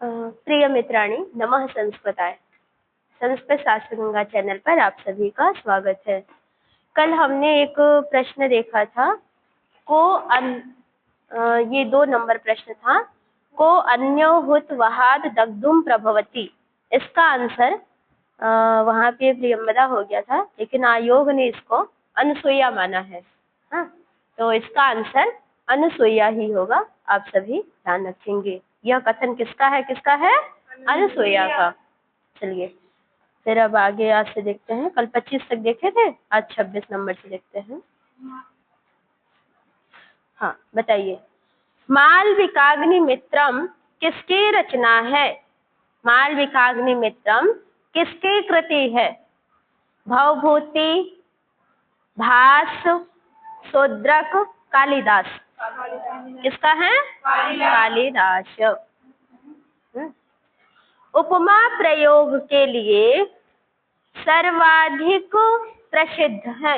प्रिय मित्राणि, नमः संस्कृताय। संस्कृत शास्त्र गंगा चैनल पर आप सभी का स्वागत है। कल हमने एक प्रश्न देखा था ये 2 नंबर प्रश्न था। को अन्यो हुत वहाद दग्धुम प्रभवती। इसका आंसर वहाँ पे प्रियंवदा हो गया था, लेकिन आयोग ने इसको अनुसुईया माना है। हाँ, तो इसका आंसर अनुसुईया ही होगा। आप सभी ध्यान रखेंगे। यह कथन किसका है? अनुसुईया का। चलिए फिर अब आगे आज से देखते हैं। कल 25 तक देखे थे, आज 26 नंबर से देखते हैं। हाँ, बताइए। मालविकाग्नि मित्रम किसकी रचना है? मालविकाग्नि मित्रम किसकी कृति है? भवभूति, भास, शूद्रक, कालिदास। किसका है? कालिदास। उपमा प्रयोग के लिए सर्वाधिक प्रसिद्ध है।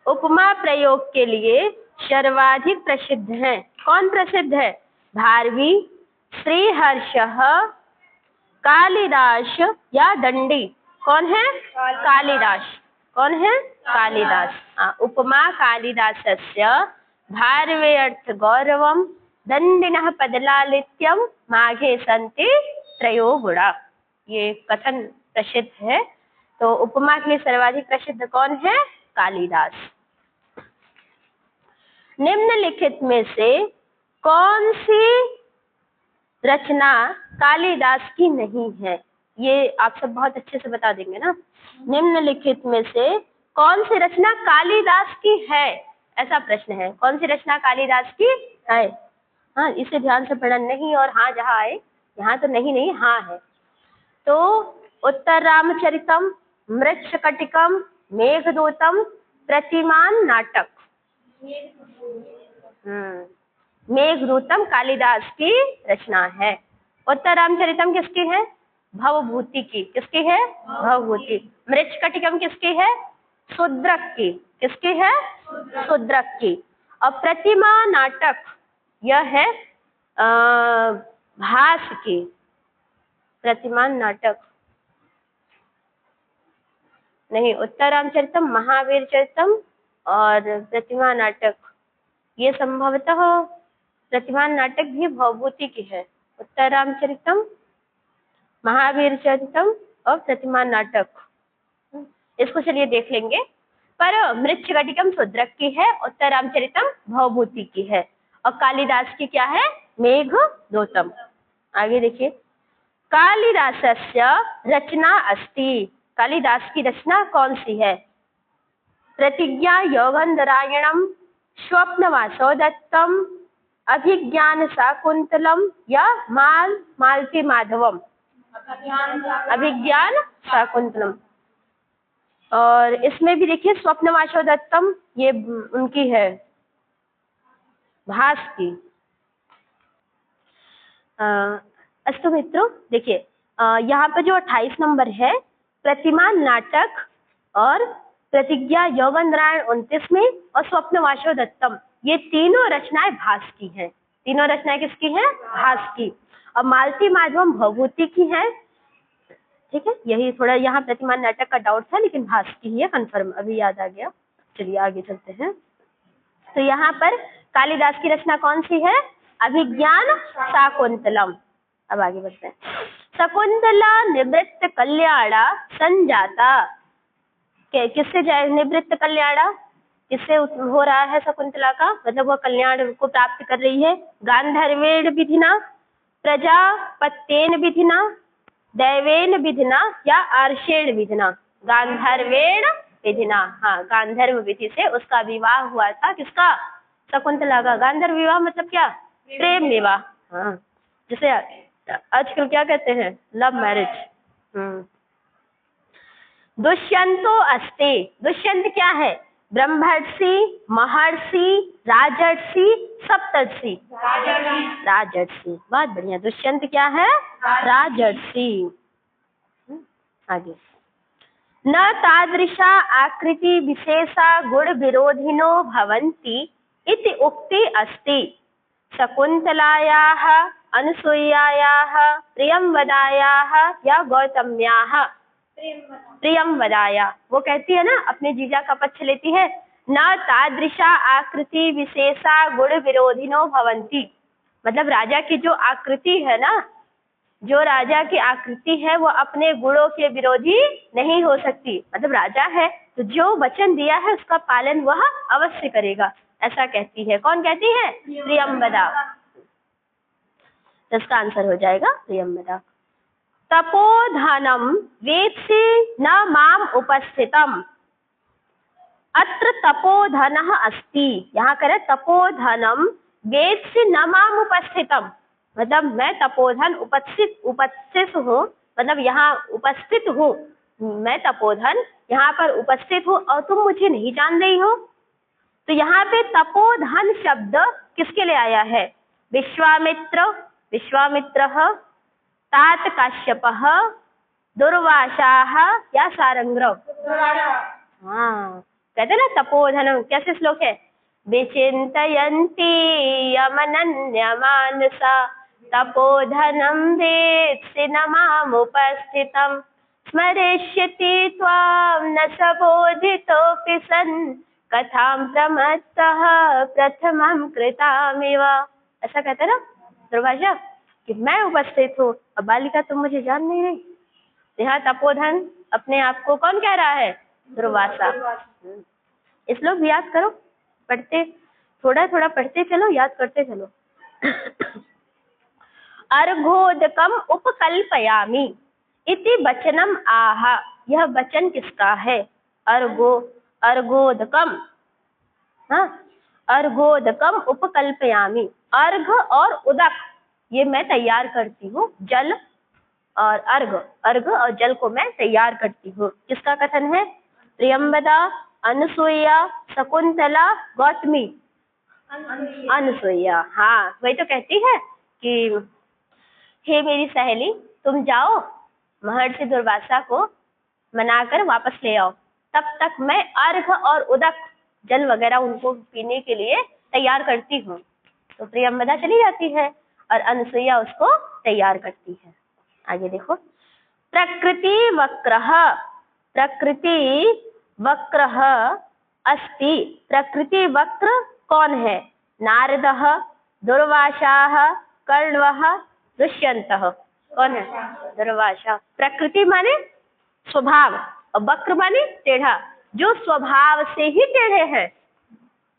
उपमा प्रयोग के लिए सर्वाधिक प्रसिद्ध है। कौन प्रसिद्ध है? भारवी, श्रीहर्षः, कालिदास या दंडी? कौन है? कालिदास। कौन है? कालिदास। उपमा कालिदासस्य भारवे अर्थ गौरवम दंडिनः पदलालित्यम माघे संति त्रयो गुणा। ये कथन प्रसिद्ध है। तो उपमा के लिए सर्वाधिक प्रसिद्ध कौन है? कालिदास। निम्नलिखित में से कौन सी रचना कालिदास की नहीं है? ये आप सब बहुत अच्छे से बता देंगे ना। निम्नलिखित में से कौन सी रचना कालिदास की है? ऐसा प्रश्न है। कौन सी रचना कालिदास की है? हाँ, इसे ध्यान से पढ़ना। नहीं और हाँ जहाँ आए, यहाँ तो नहीं हाँ है। तो उत्तर रामचरितम, मृच्छकटिकम, मेघदूतम, प्रतिमान नाटक। मेघदूतम कालिदास की रचना है। उत्तर रामचरितम किसकी है? भवभूति की। किसकी है? भवभूति। मृच्छकटिकम किसकी है? शूद्रक की। किसकी है? शूद्रक की। और प्रतिमा नाटक यह है भास की। प्रतिमान नाटक नहीं, उत्तर रामचरितम, महावीर चरितम और प्रतिमा नाटक, ये संभवतः प्रतिमान नाटक भी भवभूति की है। उत्तर रामचरितम, महावीर चरितम और प्रतिमान नाटक, इसको चलिए देख लेंगे। पर मृच्छकटिकम शूद्रक की है, उत्तर रामचरितम भवभूति की है, और कालिदास की क्या है? मेघदूतम। आगे देखिए। कालिदासस्य रचना अस्ति। कालिदास की रचना कौन सी है? प्रतिज्ञा योगंधरायणम, स्वप्नवासो दत्तम, अभिज्ञान शाकुंतलम या मालती माधवम। अभिज्ञान शाकुंतलम। और इसमें भी देखिए स्वप्नवासो दत्तम, ये उनकी है, भास की। अस्तु मित्रों, देखिए यहाँ पर जो 28 नंबर है, प्रतिमान नाटक और प्रतिज्ञा यौवनरायण 29 में और स्वप्नवासो दत्तम, ये तीनों रचनाएं भास की हैं। तीनों रचनाएं किसकी हैं? भास की। और मालती माधवम भवभूति की है। ठीक है, यही थोड़ा यहाँ प्रतिमान नाटक का डाउट था, लेकिन भास की ही है, कंफर्म अभी याद आ गया। चलिए आगे चलते हैं। तो यहाँ पर कालिदास की रचना कौन सी है? अभिज्ञान शाकुंतलम। अब आगे बढ़ते हैं। शकुंतला निवृत्त कल्याणा संजाता। किससे जाए निवृत्त कल्याणा? किससे हो रहा है शकुंतला का? मतलब वह कल्याण को प्राप्त कर रही है। गांधर्वेण विधिना, प्रजापत्येन विधिना, दैवेन विधिना या आर्षेण विधिना? गांधर्वेण विधिना। हाँ, गांधर्व विधि से उसका विवाह हुआ था। किसका? शकुंतला का। गांधर्व विवाह मतलब क्या? प्रेम विवाह। हाँ, जिसे आजकल क्या कहते हैं? Love marriage. दुष्यंतो अस्ति। दुष्यंत क्या है? ब्रह्मर्षि, महर्षि, राजर्षि, सप्तर्षि। राजर्षि। बहुत बढ़िया। दुष्यंत क्या है? राजर्षि। आगे। न तादृशा आकृति विशेषा गुण विरोधिनो भवन्ति इति उक्ति अस्ति। शकुंतलायाः अनुसूयायाः प्रियंवदायाः या गौतम्याः। प्रियंवदाया वो कहती है ना, अपने जीजा का पक्ष लेती है। न तादृशा आकृति विशेषा गुण विरोधिनो भवन्ति, मतलब राजा की जो आकृति है ना, जो राजा की आकृति है वो अपने गुणों के विरोधी नहीं हो सकती। मतलब राजा है तो जो वचन दिया है उसका पालन वह अवश्य करेगा, ऐसा कहती है। कौन कहती है? प्रियंवदा। तो इसका आंसर हो जाएगा प्रियंवदा। तपोधनम वेत्सि न माम उपस्थितम। अत्र तपोधनः अस्ति, यहाँ करें तपोधनम वेत्सि न माम उपस्थितम, मतलब मैं तपोधन उपस्थित हूँ, मतलब यहाँ उपस्थित हूँ, मैं तपोधन यहाँ पर उपस्थित हूँ और तुम मुझे नहीं जान रही हो। तो यहाँ पे तपोधन शब्द किसके लिए आया है? विश्वामित्र, विश्वामित्रः, तात काश्यपः, दुर्वासाः या सारंग्रव। हाँ, कहते ना तपोधनम, कैसे श्लोक है? विचिन्तयन्ति यमनन्यमानसा तपोधनं वेत्सि न मामुपस्थितं स्मरिष्यति त्वां न सबोधितोऽपि सन् कथां प्रमत्तः प्रथमं कृतामिव। ऐसा कहते ना दुर्वासा कि मैं उपस्थित हूँ, अब बालिका तुम मुझे जान नहीं रही। यहाँ तपोधन अपने आप को कौन कह रहा है? दुर्वासा। इस लोग याद करो, पढ़ते थोड़ा थोड़ा पढ़ते चलो, याद करते चलो। अर्घोदकम उपकल्पयामि इति वचनम आह, यह वचन किसका है? अर्घोदकम, हाँ, अर्घोदकम उपकल्पयामि। अर्घ और उदक ये मैं तैयार करती हूँ, जल और अर्घ और जल को मैं तैयार करती हूँ। किसका कथन है? प्रियंवदा, अनुसूया, शकुंतला, गौतमी। अनुसूया, हाँ, वही तो कहती है कि हे मेरी सहेली, तुम जाओ महर्षि दुर्वासा को मनाकर वापस ले आओ, तब तक मैं अर्घ और उदक जल वगैरह उनको पीने के लिए तैयार करती हूँ। तो प्रियंवदा चली जाती है और अनुसूया उसको तैयार करती है। आगे देखो, प्रकृति वक्रः, प्रकृति वक्रः अस्ति। प्रकृति वक्र कौन है? नारदः, दुर्वासाः, कर्णवः, दुष्यन्तः। कौन है? दुर्वासा। प्रकृति माने स्वभाव और वक्र माने टेढ़ा, जो स्वभाव से ही टेढ़े हैं।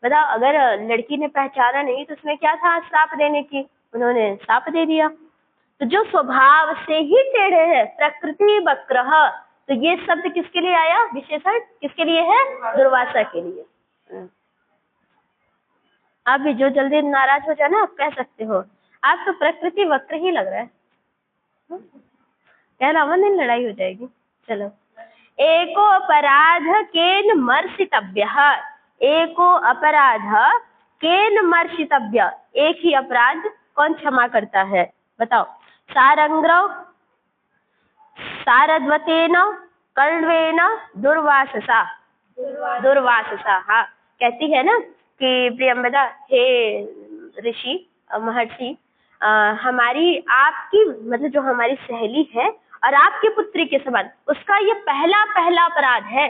बताओ, अगर लड़की ने पहचाना नहीं तो उसमें क्या था श्राप देने की? उन्होंने श्राप दे दिया। तो जो स्वभाव से ही टेढ़े हैं, प्रकृति वक्रः, तो ये शब्द किसके लिए आया? विशेषण किसके लिए है? दुर्वासा के लिए। आप भी जो जल्दी नाराज हो जाए ना, आप कह सकते हो आप तो प्रकृति वक्र ही लग रहा है, कहना मन नहीं, लड़ाई हो जाएगी। चलो, एको अपराध केन मर्षितव्यः। एको अपराध केन मर्षितव्य, एक ही अपराध कौन क्षमा करता है? बताओ। सारंग्रव, सारद्वतेन, कर्णवेन, दुर्वाससा। दुर्वाससा, हाँ, कहती है ना कि प्रियंवदा, हे ऋषि महर्षि, हमारी आपकी मतलब जो हमारी सहेली है और आपकी पुत्री के समान, उसका ये पहला अपराध है,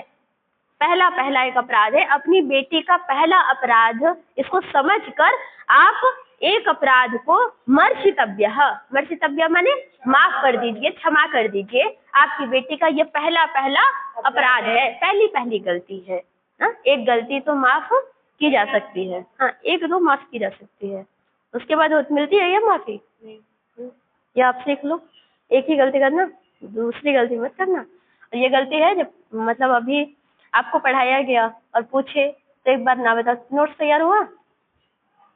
पहला एक अपराध है, अपनी बेटी का पहला अपराध। इसको समझकर आप एक अपराध को मर्षितव्य माने माफ कर दीजिए, क्षमा कर दीजिए। आपकी बेटी का ये पहला अपराध है, पहली गलती है। एक गलती तो माफ की जा सकती है, हाँ, एक दो माफ की जा सकती है, उसके बाद मिलती है ये माफी। ये आप सीख लो, एक ही गलती करना, दूसरी गलती मत करना। और ये गलती है जब मतलब अभी आपको पढ़ाया गया और पूछे तो एक बार ना बता, नोट्स तैयार हुआ?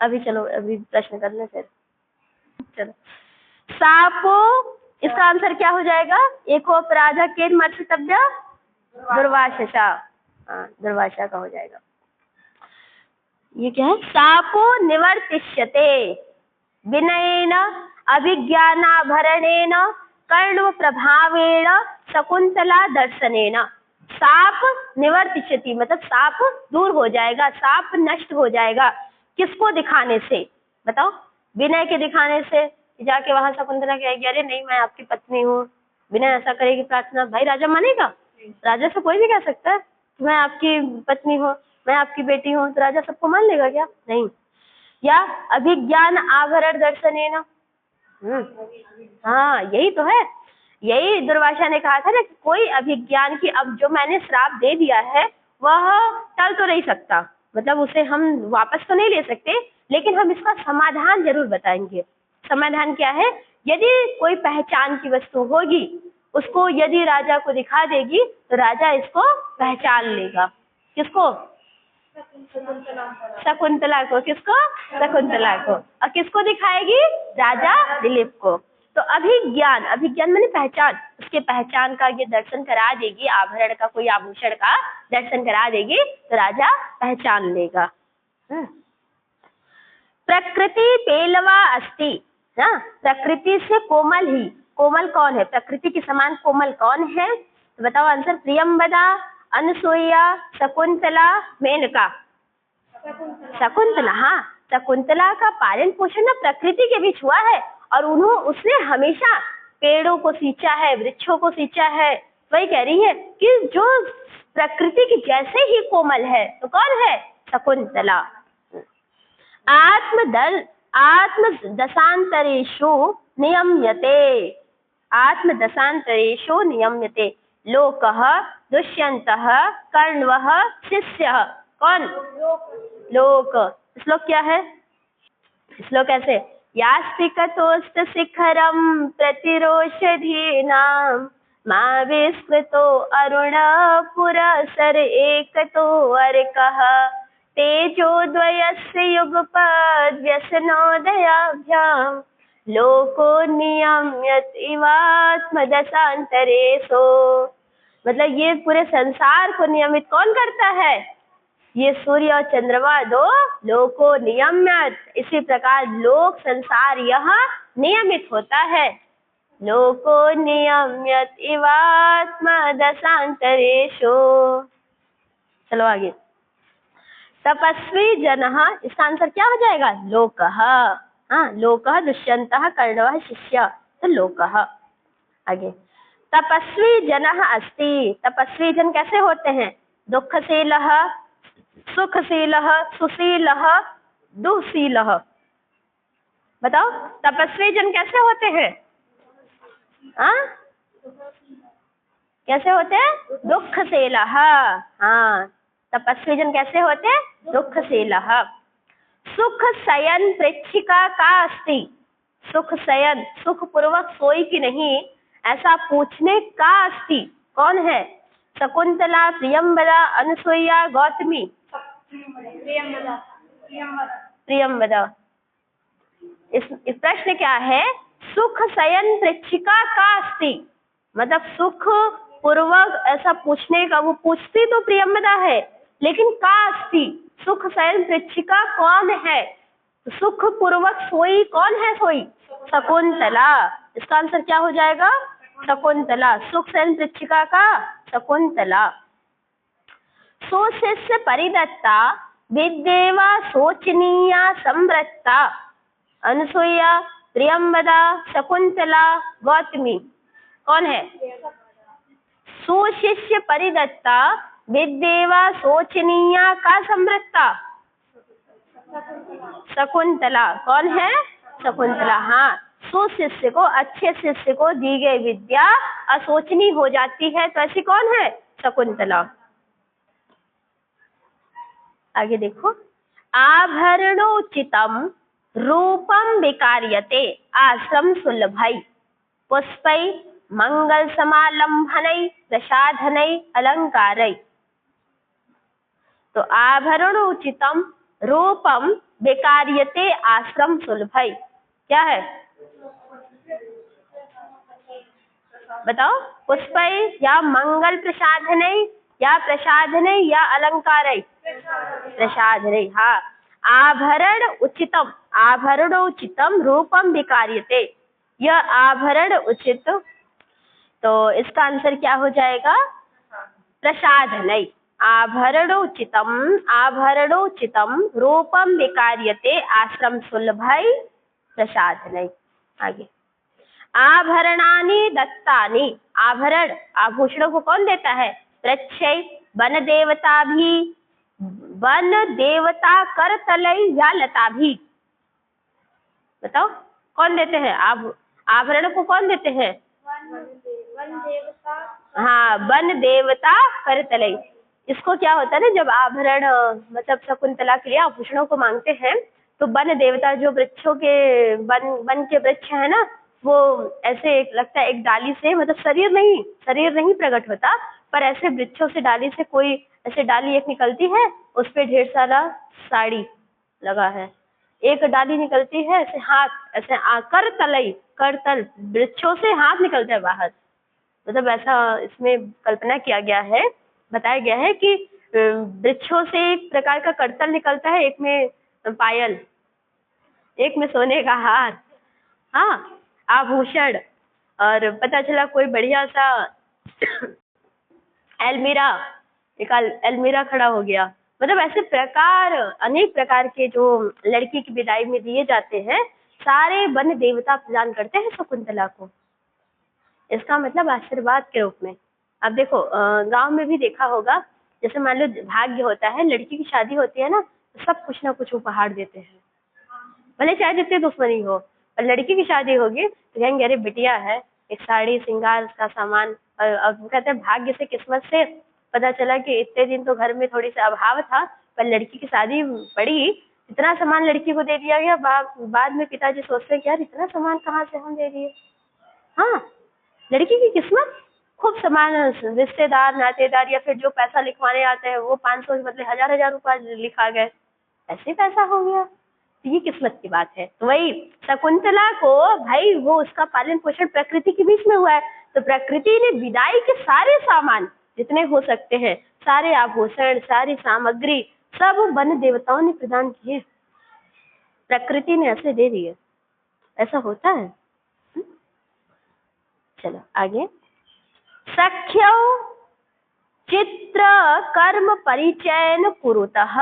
अभी चलो, अभी प्रश्न कर ले फिर। चलो, सापो, इसका आंसर क्या हो जाएगा? एको अपराध केन मर्षितव्य, दुर्वासा। हाँ, दुर्वासा का हो जाएगा। ये क्या है? सापो निवर्तिष्यते विनयेन अभिज्ञानाभरणेन कर्णव प्रभावेण शकुंतला दर्शनेन। साप निवर्तिष्यति मतलब साप दूर हो जाएगा, साप नष्ट हो जाएगा। किसको दिखाने से? बताओ। विनय के दिखाने से, जाके वहां शकुंतला कहेगी अरे नहीं मैं आपकी पत्नी हूँ, बिना ऐसा करेगी प्रार्थना, भाई राजा मानेगा? राजा से कोई भी कह सकता है मैं आपकी पत्नी हूँ, मैं आपकी बेटी हूँ, तो राजा सबको मान लेगा क्या? नहीं। या अभिज्ञान आभरण दर्शनेन, हाँ यही तो है, यही दुर्वासा ने कहा था ना कि कोई अभिज्ञान की, अब जो मैंने श्राप दे दिया है वह टल तो नहीं सकता, मतलब उसे हम वापस तो नहीं ले सकते, लेकिन हम इसका समाधान जरूर बताएंगे। समाधान क्या है? यदि कोई पहचान की वस्तु होगी, उसको यदि राजा को दिखा देगी तो राजा इसको पहचान लेगा। किसको? शकुंतला को। किसको? शकुंतला को। और किसको दिखाएगी? राजा दिलीप को। तो अभिज्ञान, अभिज्ञान माने पहचान, उसके पहचान का ये दर्शन करा देगी, आभरण का, कोई आभूषण का दर्शन करा देगी तो राजा पहचान लेगा। प्रकृति पेलवा अस्ति, ना, प्रकृति से कोमल ही, कोमल कौन है? प्रकृति के समान कोमल कौन है? तो बताओ आंसर। प्रियंवदा, अनसुईया, शकुंतला, मेनका। शकुंतला, हाँ, शकुंतला का पालन पोषण ना प्रकृति के बीच हुआ है, और उसने हमेशा पेड़ों को सींचा है, वृक्षों को सींचा है। वही कह रही है कि जो प्रकृति की जैसे ही कोमल है, तो कौन है? शकुंतला। आत्मदशांतरेषु नियम्यते, आत्मदशांतरेषु नियम्यते। लोकः, दुष्यन्तः, कर्ण्वः, शिष्यः। कौन? लोक। श्लोक क्या है? श्लोक ऐसे, यास्तिकतोस्त शिखरम प्रतिरोषधीनां मा विस्मृतो अरुण पुरसर एकतो अर्कः तेजोद्वयस्य युगपद् व्यसनोदयाभ्यां लोको नियम्यत इवात्मदशांतरेषु। मतलब ये पूरे संसार को नियमित कौन करता है? ये सूर्य और चंद्रमा दो लोको नियम्यत। इसी प्रकार लोक, संसार यह नियमित होता है। लोको नियम्यत इवात्मदशांतरेषु। चलो आगे। तपस्वी जनः, इसका आंसर क्या हो जाएगा? लोकः। हाँ, लोकः, दुष्यन्तः, कर्णवः, शिष्य, तो लोकः। आगे, तपस्वी जनः अस्ति। तपस्वी जन कैसे होते हैं? दुःखशीलः, सुखशीलः, सुशीलः, दुःशीलः। बताओ तपस्वी जन कैसे होते हैं? हाँ, कैसे होते हैं? दुःखशीलः। हाँ, तपस्वी जन कैसे होते हैं? दुःखशीलः। सुख शयन पृच्छिका का अस्ति। सुख शयन, सुख पूर्वक सोई कि नहीं, ऐसा पूछने का अस्ति कौन है? शकुंतला, प्रियंवदा, अनसुईया, गौतमी। प्रियंवदा। इस प्रश्न क्या है? सुख शयन पृच्छिका का अस्ति, मतलब सुख पूर्वक ऐसा पूछने का, वो पूछती तो प्रियंवदा है, लेकिन का अस्ति, सुख शयन पृच्छिका कौन है? सुख पूर्वक सोई कौन है? सोई शकुंतला। इसका आंसर क्या हो जाएगा? शकुंतला। सुख शयन पृच्छिका का शकुंतला। सुशिष्य परिदत्ता विद्येवा शोचनीया संवृत्ता। अनसुईया, प्रियंवदा, शकुंतला, गौतमी। कौन है? सुशिष्य परिदत्ता विद्येवा शोचनीया का संवृत्ता। शकुंतला। कौन है? शकुंतला। हाँ, सुशिष्य को, अच्छे शिष्य को दी गई विद्या अशोचनीय हो जाती है, तो ऐसी कौन है? शकुंतला। आगे देखो। आभरणोचितम रूपम विकार्यते आश्रम सुलभै पुष्पै मंगल समालंभनै प्रसाधनै अलंकारै। तो आभरणोचितम रूपम विकार्यते आश्रम सुलभै क्या है? बताओ। पुष्पै या मंगल प्रसाधनै या प्रसाधनै या अलंकारै? प्रसाधनै। हाँ, आभरण उचितम, आभरणोचितम रूपम विकार्यते, यह आभरण उचित, तो इसका आंसर क्या हो जाएगा? प्रसाधनै। आभरणोचितम, आभरणोचितम रूपम विकार्यते आश्रम सुलभै प्रसाधनै। आगे, आभरणानि दत्तानि, आभरण आभूषणों को कौन देता है? वृक्षै वन देवता भी, वन देवता करतलै या लता भी। बताओ कौन देते हैं? आभरण को कौन देते हैं? वन देवता। हाँ, वन देवता करतलै। इसको क्या होता है ना, जब आभरण मतलब शकुंतला के लिए आभूषणों को मांगते हैं तो वन देवता जो वृक्षों के वन के वृक्ष है ना, वो ऐसे लगता है एक डाली से, मतलब शरीर नहीं प्रकट होता, पर ऐसे वृक्षों से डाली से कोई ऐसे डाली एक निकलती है, उस पे ढेर सारा साड़ी लगा है, एक डाली निकलती है ऐसे हाथ, ऐसे करतल वृक्षों से हाथ निकलता है बाहर, मतलब ऐसा इसमें कल्पना किया गया है, बताया गया है कि वृक्षों से एक प्रकार का करतल निकलता है, एक में पायल, एक में सोने का हार, हाँ आभूषण, और पता चला कोई बढ़िया सा अलमीरा खड़ा हो गया। मतलब ऐसे प्रकार, अनेक प्रकार के जो लड़की की विदाई में दिए जाते हैं, सारे वन देवता प्रदान करते हैं शकुंतला को। इसका मतलब आशीर्वाद के रूप में। अब देखो गांव में भी देखा होगा, जैसे मान लो भाग्य होता है, लड़की की शादी होती है ना, तो सब कुछ ना कुछ उपहार देते हैं, भले चाहे जितनी दुश्मनी हो। और लड़की की शादी होगी तो कहेंगे अरे बिटिया है, एक साड़ी श्रृंगार का सामान, और कहते हैं भाग्य से किस्मत से पता चला कि इतने दिन तो घर में थोड़ी सा अभाव था, पर लड़की की शादी पड़ी, इतना सामान लड़की को दे दिया गया। बाद में पिताजी सोचते हैं कि यार इतना सामान कहाँ से हम दे दिए। हाँ, लड़की की किस्मत, खूब सामान, रिश्तेदार नातेदार या फिर जो पैसा लिखवाने आते हैं वो 500 मतलब हजार रुपए लिखा गए, ऐसे पैसा हो गया। तो ये किस्मत की बात है। तो वही शकुंतला को भाई वो उसका पालन पोषण प्रकृति के बीच में हुआ है, तो प्रकृति ने विदाई के सारे सामान जितने हो सकते हैं, सारे आभूषण, सारी सामग्री सब वन देवताओं ने प्रदान किए, प्रकृति ने ऐसे दे दिए। ऐसा होता है। चलो आगे, सख्यौ चित्र कर्म परिचयन कुरुतः।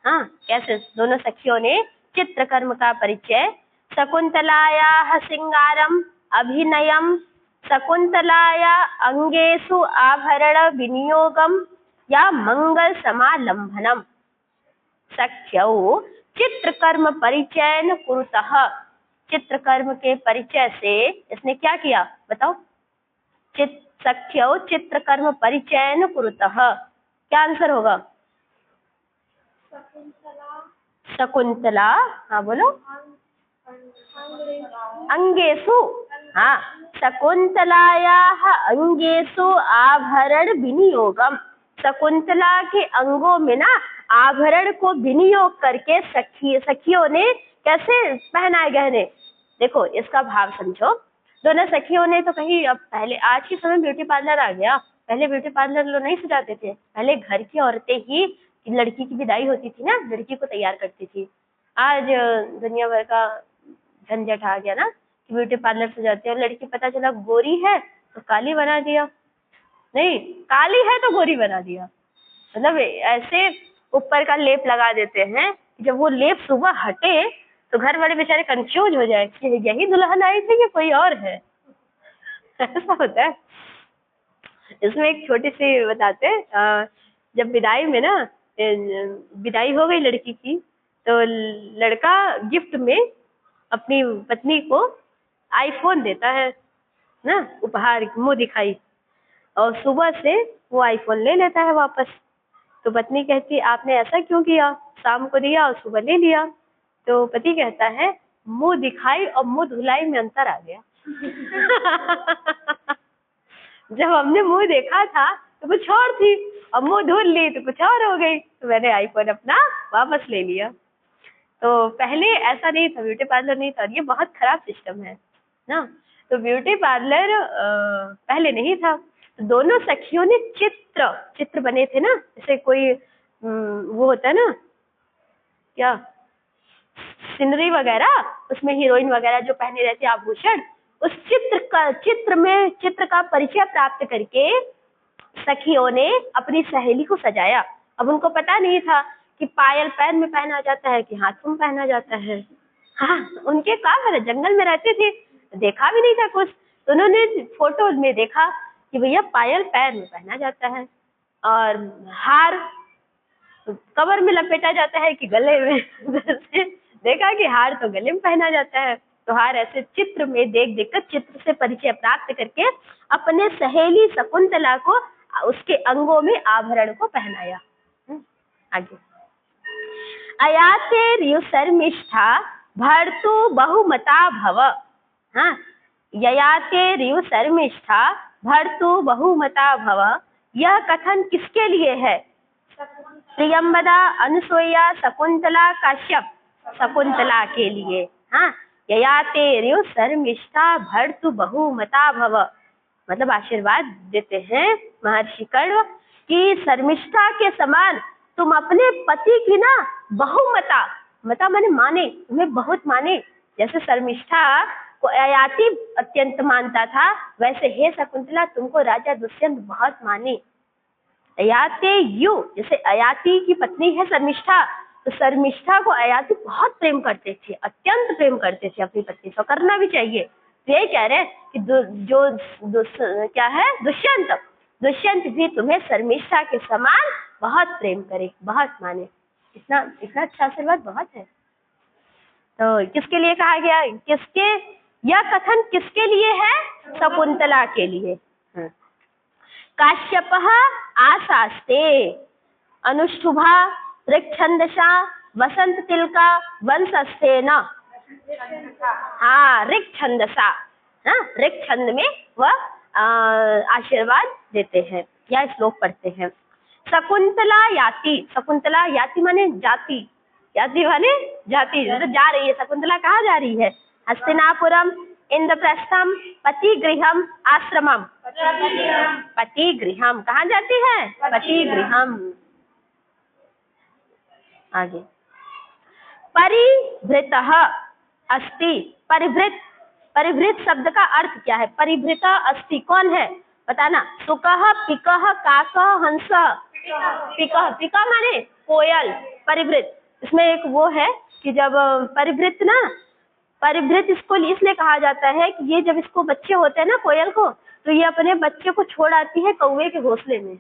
हाँ, कैसे दोनों सखियों ने चित्र कर्म का परिचय, शकुंतलायाः सिंगारम अभिनयम, शकुंतलाया अंगेषु आभरण विनियोगम या मंगल समालंबनम। सख्यौ चित्र कर्म परिचयन कुरुतः, चित्र कर्म के परिचय से इसने क्या किया बताओ? सख्यौ चित्र कर्म परिचयन कुरुतः, क्या आंसर होगा? शकुंतला, हाँ बोलो, अंगेषु, हाँ शकुंतलायाः अंगेषु आभरण विनियोगम, शकुंतला के अंगों में ना आभरण को विनियोग करके सखियों ने कैसे पहनाए गहने। देखो इसका भाव समझो, दोनों सखियों ने तो कहीं, अब पहले आज के समय ब्यूटी पार्लर आ गया, पहले ब्यूटी पार्लर लोग नहीं सजाते थे, पहले घर की औरतें ही, लड़की की विदाई होती थी ना, लड़की को तैयार करती थी। आज दुनिया भर का झंझट आ गया ना कि ब्यूटी पार्लर सजाते हैं, लड़की पता चला गोरी है तो काली बना दिया, नहीं काली है तो गोरी बना दिया, मतलब ऐसे ऊपर का लेप लगा देते हैं, जब वो लेप सुबह हटे तो घर वाले बेचारे कंफ्यूज हो जाए कि यही दुल्हन आई थी कि कोई और है। ऐसा होता है। इसमें एक छोटी सी बताते हैं, जब विदाई में ना, विदाई हो गई लड़की की, तो लड़का गिफ्ट में अपनी पत्नी को आईफोन देता है ना, उपहार, मुंह दिखाई, और सुबह से वो आईफोन ले लेता है वापस। तो पत्नी कहती आपने ऐसा क्यों किया, शाम को दिया और सुबह ले लिया। तो पति कहता है मुंह दिखाई और मुंह धुलाई में अंतर आ गया। जब हमने मुंह देखा था तो कुछ और थी, और मुंह धुल ली तो कुछ और हो गई, तो मैंने आईफोन अपना वापस ले लिया। तो पहले ऐसा नहीं था, ब्यूटी पार्लर नहीं था, ये बहुत खराब सिस्टम है ना। तो ब्यूटी पार्लर पहले नहीं था, तो दोनों सखियों ने चित्र बने थे ना, जैसे कोई वो होता है ना क्या, सीनरी वगैरह, उसमें हीरोइन वगैरह जो पहने रहते आभूषण, उस चित्र का परिचय प्राप्त करके सखियों ने अपनी सहेली को सजाया। अब उनको पता नहीं था कि पायल पैर में पहना जाता है कि हाथों में पहना जाता है। हाँ, उनके काम है, जंगल में रहते थे, देखा भी नहीं था कुछ, तो उन्होंने फोटो में देखा कि भैया पायल पैर में पहना जाता है और हार कमर में लपेटा जाता है कि गले में। देखा कि हार तो गले में पहना जाता है, तो हार ऐसे चित्र में देख देख कर चित्र से परिचय प्राप्त करके अपने सहेली शकुंतला को उसके अंगों में आभरण को पहनाया। आगे, अयाते शर्मिष्ठा भर्तु बहुमता भव। हाँ, ययाते शर्मिष्ठा भर्तु बहुमता भव, यह कथन किसके लिए है? प्रियंवदा, अनुसुईया, शकुंतला, काश्यप। शकुंतला के लिए। हाँ, ययाते शर्मिष्ठा भर्तु बहुमता भव, मतलब आशीर्वाद देते हैं महर्षि कण्व कि शर्मिष्ठा के समान तुम अपने पति की ना बहुमता, मता माने माने, तुम्हें बहुत माने। जैसे शर्मिष्ठा को अयाति अत्यंत मानता था, वैसे हे शकुंतला तुमको राजा दुष्यंत बहुत माने। अयाते यु, जैसे अयाति की पत्नी है शर्मिष्ठा, तो शर्मिष्ठा को अयाति बहुत प्रेम करते थे, अत्यंत प्रेम करते थे अपनी पत्नी को, करना भी चाहिए। तो यही कह रहे हैं कि क्या है, दुष्यंत भी तुम्हें शर्मिष्ठा के समान बहुत प्रेम करे, बहुत माने। इतना इतना अच्छा आशीर्वाद बहुत है। तो किसके लिए कहा गया, किसके, यह कथन किसके लिए है? शकुंतला के लिए। काश्यपः आशास्ते अनुष्ठुभा ऋक्छन्दसा वसंत तिलका वंशस्तेन। हाँ, ऋक्छन्दसा, हाँ, ऋक्छंद में वह आशीर्वाद देते हैं या श्लोक पढ़ते हैं। शकुंतला याति, शकुंतला याति माने जाति, याति माने जाति, मतलब जा रही है। शकुंतला कहाँ जा रही है? हस्तिनापुरम, इंद्रप्रस्थम, पतिगृहम, आश्रमम। पतिगृहम, कहाँ जाती है? पतिगृहम। आगे, परिभृतः अस्ति, परिभृत, परिभृत शब्द का अर्थ क्या है? परिभृत अस्ति कौन है बताना? सुकः, पिकः, काकः, हंसः। पिकः, पिका माने कोयल, परिभृत। इसमें एक वो है कि जब परिभृत ना, परिभृत इसको इसलिए कहा जाता है कि ये जब इसको बच्चे होते हैं ना कोयल को, तो ये अपने बच्चे को छोड़ आती है कौवे के घोंसले में,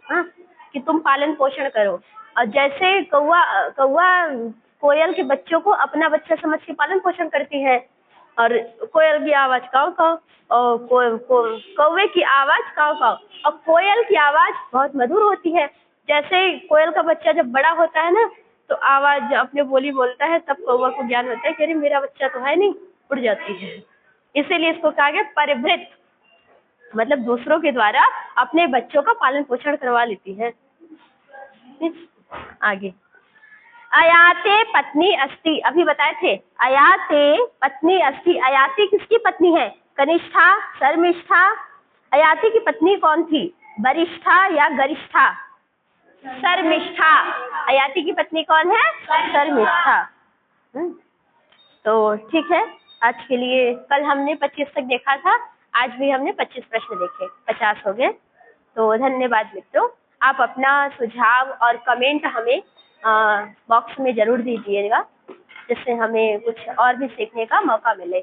हाँ, कि तुम पालन पोषण करो। और जैसे कौवा कोयल के बच्चों को अपना बच्चा समझ के पालन पोषण करती है, और कोयल की आवाज काव काव, और कौवे की आवाज काव काव, और कोयल की आवाज बहुत मधुर होती है। जैसे कोयल का बच्चा जब बड़ा होता है ना, तो आवाज अपने बोली बोलता है, तब कौवा को ज्ञान होता है कि अरे मेरा बच्चा तो है नहीं, उड़ जाती है। इसीलिए इसको कहा गया परिभृत, मतलब दूसरों के द्वारा अपने बच्चों का पालन पोषण करवा लेती है। आगे, अयाते पत्नी अस्ति, अभी बताए थे अयाते पत्नी अस्ति। अयाति किसकी पत्नी है? कनिष्ठा, शर्मिष्ठा। अयाति की पत्नी कौन थी? वरिष्ठा या गरिष्ठा? शर्मिष्ठा। अयाति की पत्नी कौन है? शर्मिष्ठा। तो ठीक है, आज के लिए, कल हमने 25 तक देखा था, आज भी हमने 25 प्रश्न देखे, 50 हो गए। तो धन्यवाद मित्रों, आप अपना सुझाव और कमेंट हमें बॉक्स में जरूर दीजिएगा, जिससे हमें कुछ और भी सीखने का मौका मिले।